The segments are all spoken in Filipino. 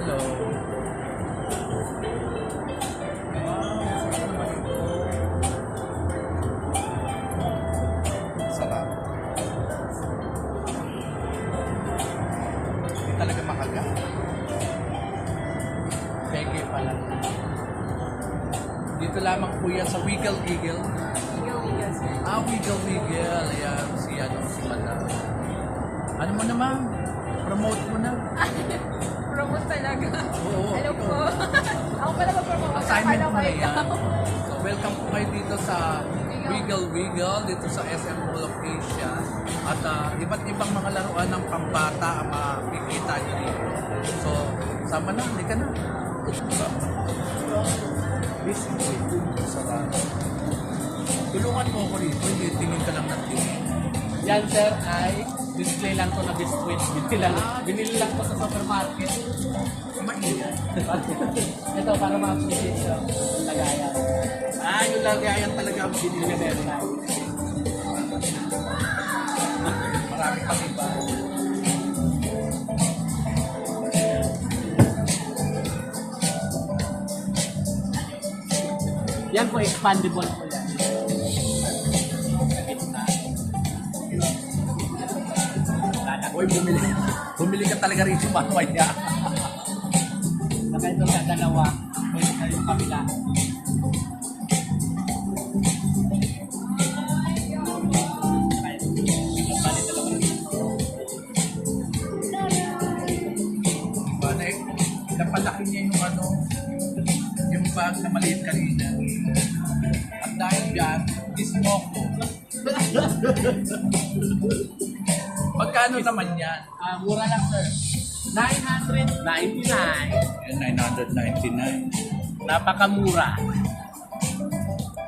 Hello. Sarap. Hindi talaga makaga. Peke pa lang. Dito lamang po yan sa Wiggle Wiggle. Wiggle Wiggle. Ayan, si Madam. Ano mo naman? Promote mo na. Promote talaga. Oo. Hello po. Ako pala mag-promote. Assignment mo na Akala yan. ko So, welcome po kayo dito sa Wiggle Wiggle, dito sa SM Mall of Asia. At iba't ibang mga laruan ng pambata ang makikita nyo dito. So, sama na, hindi ka na. This is sarap. Tulungan mo ako rito, hindi tingin ka lang ng tingin. Yan sir ay display lang to na biscuit. Binili lang po sa supermarket. Mainit. Ito para ma-appreciate yung lagayan. Yung lagayan talaga ang binili na marami pa iba. Yan po expandable po yan. Uy, bumili ka talaga rito mamaya. Saka ito sa dalawa. Pwede na yung kabila. Napalaki niya yung bag na maliit kanina. At dahil dyan, ismoko. Magkano naman yan? Mura lang sir. 999. Yan, 999. Napakamura.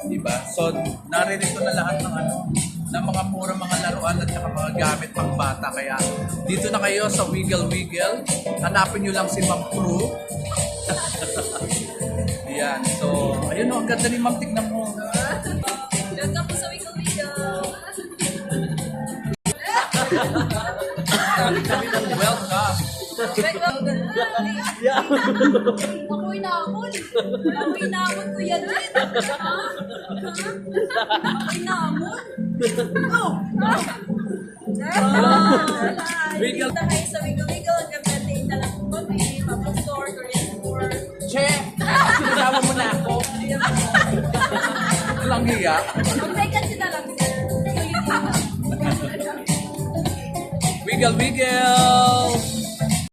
Diba? So, naririto na lahat ng ng mga mura mga laruan at saka mga gamit pang bata. Kaya dito na kayo sa Wiggle Wiggle. Hanapin nyo lang si Ma'am Prue. Yan. So, ayun o. Ang ganda ni Ma'am. Tignan mo. welcome po sa Wiggle Wiggle. Welcome. Ako inamon. Ako inamon ko yan din. Ha? Inamon? Oh! Wiggle. Punta kayo sa Wiggle Wiggle. Gagdating na lang po kami. Public store, Korean store. Che! Sinasama mo na ako. Walang hiya. Mag-vacancy na lang, sir. Wiggle Wiggle!